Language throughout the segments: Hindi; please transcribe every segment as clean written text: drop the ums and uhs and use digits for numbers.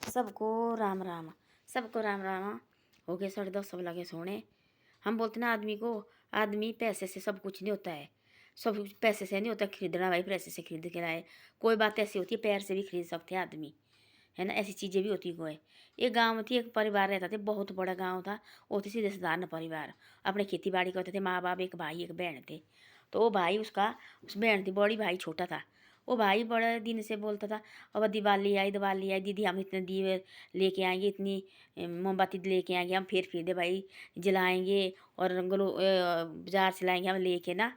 सबको राम राम। सबको राम राम। हो गए 10:30 सब लगे सोने। हम बोलते ना आदमी को, आदमी पैसे से सब कुछ नहीं होता है। सब कुछ पैसे से नहीं होता खरीदना, भाई पैसे से खरीद के लाए। कोई बात ऐसी होती है पैर से भी खरीद सकते हैं आदमी, है ना। ऐसी चीज़ें भी होती कोई। एक गांव में थी, एक परिवार रहता था, बहुत बड़ा गांव था। वो थी सीधे साधारण परिवार। अपने खेती बाड़ी करते थे, माँ बाप, एक भाई एक बहन थे। तो वो भाई उसका, उस बहन थी बड़ी, भाई छोटा था। वो भाई बड़े दिन से बोलता था, अब दिवाली आई दीदी, हम इतने दिए लेके आएंगे, इतनी मोमबत्ती लेके आएंगे, हम फिर दे भाई जलाएंगे। और बाजार से लाएंगे हम लेके ना,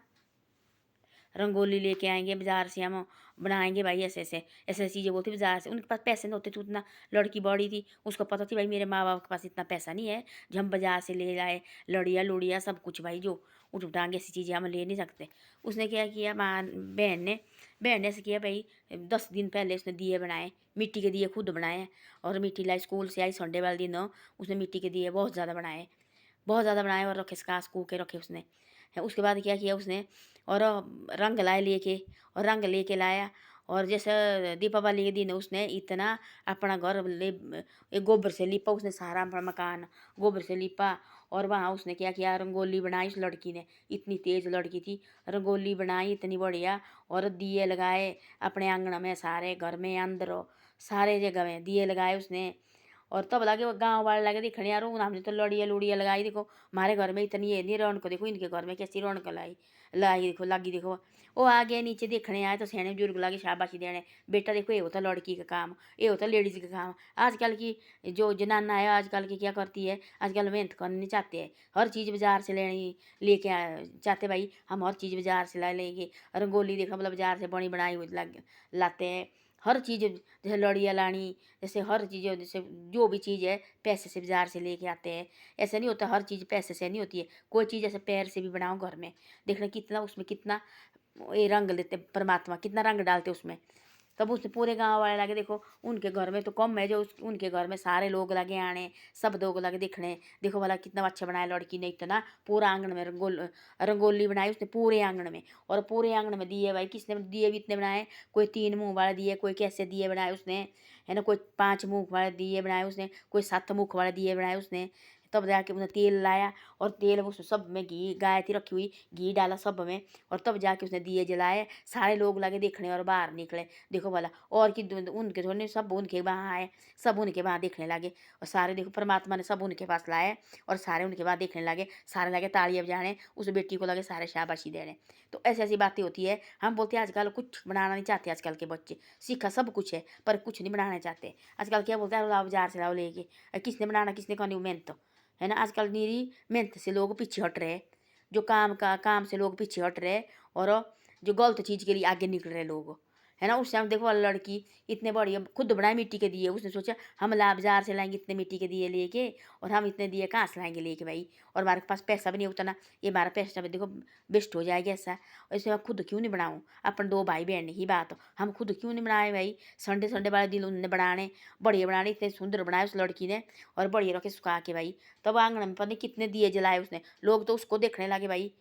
रंगोली लेके आएंगे बाजार से, हम बनाएंगे भाई। ऐसे चीज़ें बोलती बाजार से। उनके पास पैसे नहीं होते थे उतना। लड़की बड़ी थी, उसको पता थी भाई मेरे माँ बाप के पास इतना पैसा नहीं है जो हम बाजार से ले लाए। लड़िया लुड़िया सब कुछ भाई, जो उठ उठांगे ऐसी चीज़ें हम ले नहीं सकते। उसने क्या किया, माँ बहन ने ऐसे किया भाई, 10 दिन पहले उसने दिए बनाए, मिट्टी के दिए खुद बनाए। और मिट्टी लाई, स्कूल से आई संडे वाले दिन उसने मिट्टी के दिए बहुत ज़्यादा बनाए, बहुत ज़्यादा बनाए और रखे, सुखा सकू के रखे उसने। उसके बाद क्या किया उसने, और रंग लाए लेके, और रंग लेके लाया। और जैसे दीपावली के दिन उसने इतना अपना घर एक गोबर से लिपा उसने, सारा अपना मकान गोबर से लिपा। और वहाँ उसने क्या किया, रंगोली बनाई उस लड़की ने। इतनी तेज लड़की थी, रंगोली बनाई इतनी बढ़िया। और दिए लगाए अपने आंगन में, सारे घर में अंदर सारे जगह में दिए लगाए उसने। और तब लगे वो गाँव वाले लगे देखने, यार हमने तो लड़िया लुड़िया लगाई, देखो हमारे घर में इतनी ये नहीं रौनक, देखो इनके घर में कैसी रौनक लाई लाई देखो लगी देखो। वो आगे नीचे देखने आए तो सियाने बुजुर्ग लगे शाबाशी देने, बेटा देखो ये होता लड़की का काम, ये होता लेडीज़ का काम। आजकल की जो जनाना है आजकल की क्या करती है, आजकल मेहनत करनी नहीं चाहते हैं, हर चीज़ बाजार से लेनी लेके चाहते भाई, हम हर चीज़ बाजार से ला लेंगे। रंगोली देखो मतलब बाजार से बनी बनाई हुई लाते हैं। हर चीज़ जैसे लड़ियाँ लानी, जैसे हर चीज़, जैसे जो भी चीज़ है पैसे से बाजार से लेके आते हैं। ऐसा नहीं होता हर चीज़ पैसे से नहीं होती है, कोई चीज़ ऐसे पैर से भी बनाओ घर में, देखना कितना उसमें कितना ये रंग लेते परमात्मा, कितना रंग डालते उसमें। तब उसने पूरे गांव वाले लगे देखो, उनके घर में तो कम है जो उनके घर में सारे लोग लगे आने, सब लोग लगे देखने, देखो भला कितना अच्छा बनाया लड़की ने। इतना पूरा आंगन में रंगोली बनाई उसने पूरे आंगन में। और पूरे आंगन में दिए भाई, किसने दिए भी इतने बनाए, कोई 3 मुंह वाले दिए, कोई कैसे दिए बनाए उसने, है ना, कोई 5 मुंह वाले दिए बनाए उसने, कोई 7 मुख वाले दिए बनाए उसने। तब जाके उसने तेल लाया, और तेल उसमें सब में घी, गाय थी रखी हुई, घी डाला सब में। और तब जाके उसने दिए जलाए, सारे लोग लगे देखने और बाहर निकले, देखो भला। और कि उनके थोड़े सब उनके वहाँ आए, सब उनके वहाँ देखने लगे। और सारे देखो परमात्मा ने सब उनके पास लाए, और सारे उनके वहाँ देखने लगे, सारे लगे तालियां बजाने, उस बेटी को लगे सारे शाबाशी देने। तो ऐसी ऐसी बातें होती है। हम बोलते हैं आजकल कुछ बनाना नहीं चाहते, आजकल के बच्चे सीखा सब कुछ है पर कुछ नहीं बनाना चाहते। आजकल क्या बोलते हैं, लाओ बाजार से लाओ लेके, किसने बनाना किसने करनी मेहनत, है ना। आजकल मेरी मेहनत से लोग पीछे हट रहे, जो काम से लोग पीछे हट रहे, और जो गलत चीज़ के लिए आगे निकल रहे लोग, है ना। उस टाइम देखो वाला लड़की इतने बढ़िया खुद बनाए मिट्टी के दिए, उसने सोचा हम बाजार से लाएंगे इतने मिट्टी के दिए लेके, और हम इतने दिए कहाँ से लाएंगे लेके भाई, और हमारे पास पैसा भी नहीं उतना, ये हमारा पैसा भी देखो वेस्ट हो जाएगा ऐसा। ऐसे मैं खुद क्यों नहीं बनाऊँ, अपन 2 भाई बहन ही बात, हम खुद क्यों नहीं बनाए भाई। संडे संडे वाले दिन उन्होंने बनाने, बढ़िया बनाने, इतने सुंदर बनाए उस लड़की ने, और बढ़िया रखे सुखा के भाई। तब आंगन में पता नहीं कितने दिए जलाए उसने, लोग तो उसको देखने लगे भाई।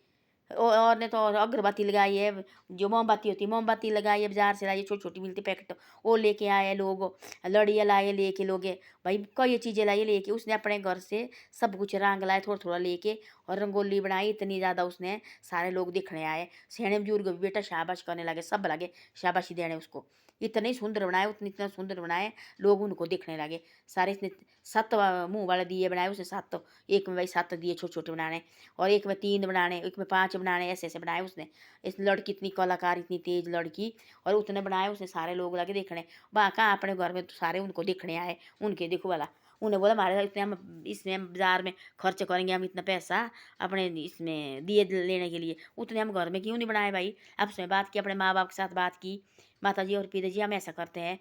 और ने तो अगरबत्ती लगाई है, जो मोमबत्ती होती है मोमबत्ती लगाई है, बाजार से लाई है, छोटी छोटी मिलती पैकेट, वो लेके आए लोग। लड़ियाँ लाए लेके लोग भाई, कई चीज़ें लाई लेके उसने अपने घर से, सब कुछ रंग लाए थोड़ा थोड़ा लेके, और रंगोली बनाई इतनी ज़्यादा उसने, सारे लोग देखने आए। सियाने बुजुर्ग भी बेटा शाबाश करने लगे, सब लगे शाबाशी देने उसको। इतने सुंदर बनाए, उतने इतना सुंदर बनाए, लोग उनको देखने लगे सारे। इसने 7 मुँह वाले दिए बनाए उसने, 7, एक में भाई 7 दिए छोटे छोटे बनाने, और एक में 3 बनाने, एक में 5 बनाने, ऐसे ऐसे बनाए उसने। इस लड़की इतनी कलाकार, इतनी तेज लड़की, और उतने बनाए उसने, सारे लोग लगे देखने। वहाँ कहाँ अपने घर में तो सारे उनको देखने आए, उनके देखो वाला। उन्हें बोला हमारे इतने हम इसमें बाजार में खर्च करेंगे, हम इतना पैसा अपने इसमें दिए लेने के लिए, उतने हम घर में क्यों नहीं बनाए भाई। अब उसमें बात की, अपने माँ बाप के साथ बात की, माता जी और पिताजी हम ऐसा करते हैं।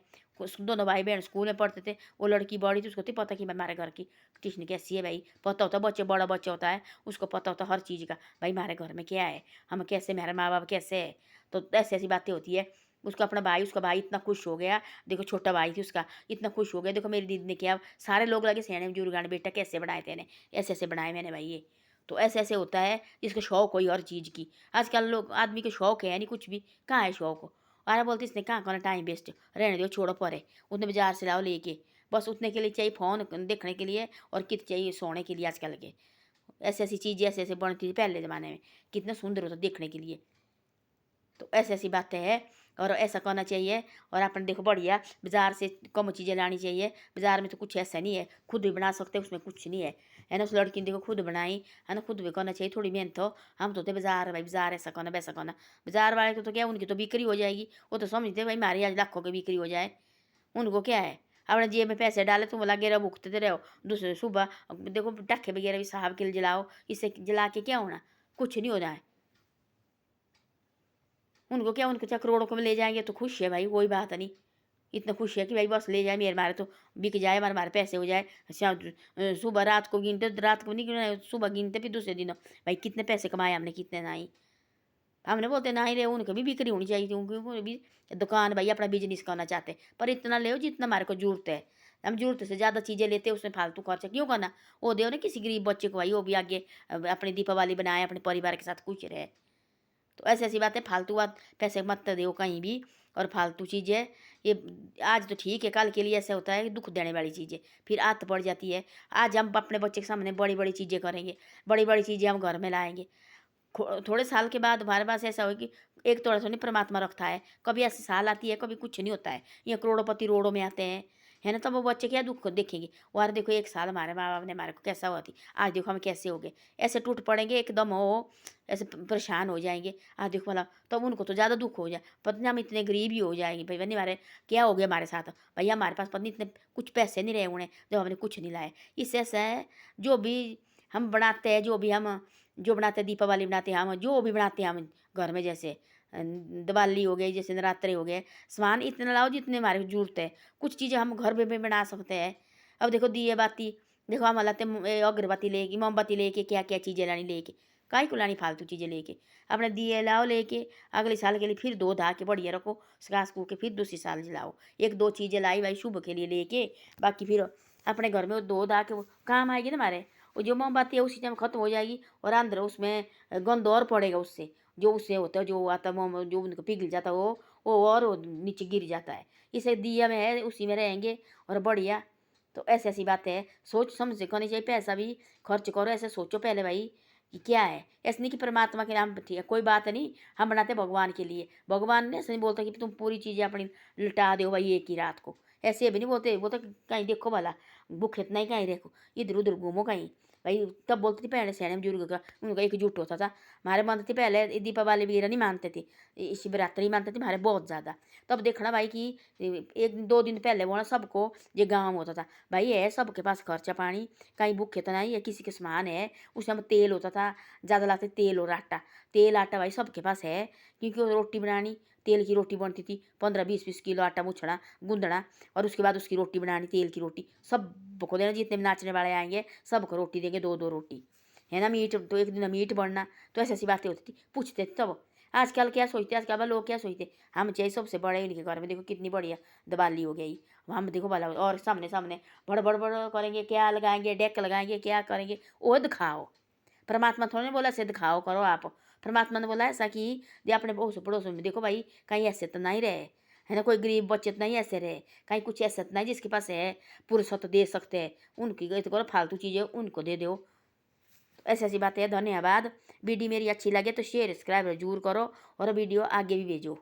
दोनों भाई बहन स्कूल में पढ़ते थे, वो लड़की बड़ी थी, उसको तो पता कि हमारे घर की किसने कैसी है भाई, पता होता बच्चे, बड़ा बच्चा होता है उसको पता होता हर चीज़ का भाई, हमारे घर में क्या है, हम कैसे, मेरे माँ बाप कैसे है। तो ऐसी ऐसी बातें होती है। उसका भाई इतना खुश हो गया, देखो छोटा भाई थी उसका, इतना खुश हो गया, देखो मेरी दीदी ने किया, सारे लोग लगे सियाने बुजुर्ग, बेटा कैसे बनाए तेने, ऐसे ऐसे बनाए मैंने भाई ये। तो ऐसे ऐसे होता है, जिसका शौक हो हर चीज़ की। आजकल लोग आदमी के शौक है नहीं कुछ भी, कहाँ है शौक। अरे बोलते इसने कहाँ करना टाइम वेस्ट, रहने दो छोड़ो परे, उसने बाजार से लाओ लेके, बस उतने के लिए चाहिए फ़ोन देखने के लिए, और कित चाहिए सोने के लिए आजकल के। ऐसी ऐसी चीज़ें ऐसे ऐसे बनती थी पहले ज़माने में, कितना सुंदर होता देखने के लिए। तो ऐसी ऐसी बातें हैं, और ऐसा करना चाहिए। और अपन देखो बढ़िया बाज़ार से कम चीज़ें लानी चाहिए। बाज़ार में तो कुछ ऐसा नहीं है, खुद भी बना सकते हैं, उसमें कुछ नहीं है ना। उस लड़की ने देखो खुद बनाई, है ना, खुद भी करना चाहिए थोड़ी मेहनत हो। हम तो थे बाज़ार, भाई बाज़ार ऐसा करना वैसा करना। बाज़ार वाले को तो क्या, उनकी तो बिक्री हो जाएगी, वो तो समझते भाई हमारी आज लाखों की बिक्री हो जाए। उनको क्या है, अपने जेब में पैसे डाले, तुम लगे रहो भुगतते रहो। दूसरे सुबह देखो पटाखे वगैरह भी साहब के लिए जलाओ, इससे जला के क्या होना, कुछ नहीं होना है। उनको क्या, उनको क्या करोड़ों को में ले जाएंगे तो खुश है भाई, कोई बात नहीं। इतना खुश है कि भाई बस ले जाए मेरे, मारे तो बिक जाए, हमारे हमारे पैसे हो जाए। सुबह रात को गिनते, रात को नहीं गिना, सुबह गिनते फिर दूसरे दिन भाई कितने पैसे कमाए हमने, कितने नहीं। हमने बोलते ना ही रहे, उनकी भी बिक्री होनी चाहिए, क्योंकि वो भी दुकान भाई अपना बिजनेस करना चाहते हैं, पर इतना ले जितना हमारे को जरूरत है। हम जरूरत से ज़्यादा चीज़ें लेते हैं, उसमें फालतू खर्चा क्यों करना। वो दो ना किसी गरीब बच्चे को भाई, वो भी आगे अपनी दीपावली बनाए, अपने परिवार के साथ खुश रहे। तो ऐसी ऐसी बातें, फालतू बात पैसे मत दो कहीं भी। और फालतू चीज़ें ये आज तो ठीक है, कल के लिए ऐसा होता है कि दुख देने वाली चीज़ें फिर आदत पड़ जाती है। आज हम अपने बच्चे के सामने बड़ी बड़ी चीज़ें करेंगे, बड़ी बड़ी चीज़ें हम घर में लाएंगे, थोड़े साल के बाद हमारे पास ऐसा हो कि एक थोड़ा सा नहीं परमात्मा रखता है, कभी ऐसी साल आती है, कभी कुछ नहीं होता है, ये करोड़ों रोड़ों में आते हैं, है ना। तब वो बच्चे क्या दुख देखेंगे, वो यार देखो एक साल हमारे माँ बाप ने हमारे को कैसा हुआ थी, आज देखो हम कैसे हो गए, ऐसे टूट पड़ेंगे एकदम, हो ऐसे परेशान हो जाएंगे। आज देखो मतलब तब उनको तो ज़्यादा दुख हो जाए, पत्नी हम इतने गरीब ही हो जाएंगे भाई, बनी हमारे क्या हो गया हमारे साथ, भैया हमारे पास पत्नी इतने कुछ पैसे नहीं रहे उन्हें जब हमने कुछ नहीं लाए। इससे ऐसा है, जो भी हम बनाते हैं, जो बनाते हैं, दीपावली बनाते हैं हम, जो भी बनाते हैं हम घर में, जैसे दिवाली हो गई, जैसे नवरात्रे हो गए, सामान इतना लाओ जितने हमारी ज़रूरत है। कुछ चीज़ें हम घर पे भी बना सकते हैं। अब देखो दिए बाती, देखो हम लाते अगरबत्ती लेके, मोमबत्ती लेके, क्या क्या चीज़ें लानी लेके, काहे को लानी फालतू चीज़ें लेके। अपने दिए लाओ लेके, अगले साल के लिए फिर धो धा के बढ़िया रखो, सुखा सकू के फिर दूसरी साल जलाओ। एक दो चीज़ें लाई भाई शुभ के लिए लेके, बाकी फिर अपने घर में वो धो धा के वो काम आएगी ना हमारे। वो जो मोमबत्ती है उसी टाइम खत्म हो जाएगी, और अंदर उसमें गंध और पड़ेगा उससे, जो उससे होता है, जो आता मोम जो उनको पिघल जाता है वो और वो नीचे गिर जाता है। इसे दिया में है, उसी में रहेंगे और बढ़िया। तो ऐसी ऐसी बातें है, सोच समझ से करनी चाहिए। पैसा भी खर्च करो, ऐसे सोचो पहले भाई कि क्या है, ऐसे नहीं कि परमात्मा के नाम पे, ठीक है कोई बात नहीं, हम बनाते भगवान के लिए। भगवान ने ऐसे नहीं बोलता कि तुम पूरी चीज़ें अपनी लुटा दो भाई एक ही रात को, ऐसे भी नहीं बोलते। वो तो कहीं देखो भला, भूखे इतना ही कहीं देखो, इधर उधर घूमो कहीं भाई। तब बोलती थी पहले सैने बुजुर्ग का, उनका एकजुट होता था। हमारे मानते थे पहले दीपावली वगैरह नहीं मानते थे, शिवरात्रि मानते थे हमारे बहुत ज़्यादा। तब देखना भाई कि एक दो दिन पहले वो ना सबको ये गाँव होता था भाई, है सबके पास खर्चा पानी, कहीं भूखे तो नहीं है, किसी के समान है। उस समय तेल होता था, ज़्यादा लाते तेल और आटा, तेल आटा भाई सबके पास है, क्योंकि वो रोटी बनानी, तेल की रोटी बनती थी, 15-20 किलो आटा मुछना गूंदना, और उसके बाद उसकी रोटी बनानी, तेल की रोटी सबको देना, जितने भी नाचने वाले आएंगे सबको रोटी देंगे, दो दो रोटी, है ना। मीट तो एक दिन मीट बनना, तो ऐसी ऐसी बातें होती थी, पूछते थे तब। आजकल क्या सोचते, आजकल लोग क्या सोचते, हम चाहिए सबसे बड़े इनके घर में देखो कितनी बढ़िया दिवाली हो गई, हम देखो भला, और सामने सामने बड़ बड़ बड़ करेंगे, क्या लगाएंगे, डेक लगाएंगे, क्या करेंगे, वो दिखाओ। परमात्मा थोड़ा ने बोला ऐसे दिखाओ करो आप, परमात्मा ने बोला ऐसा कि ये अपने पड़ोसों में देखो भाई, कहीं ऐसे तो नहीं रहे, है ना, कोई गरीब बच्चे तो नहीं ऐसे रहे, कहीं कुछ ऐसा तो नहीं जिसके पास है पुरुष तो दे सकते हैं, उनकी गई तो करो, फालतू चीज़ें उनको दे दो। तो ऐसी ऐसी बातें हैं। धन्यवाद। वीडियो मेरी अच्छी लगे तो शेयर सब्सक्राइब जरूर करो, और वीडियो आगे भी भेजो।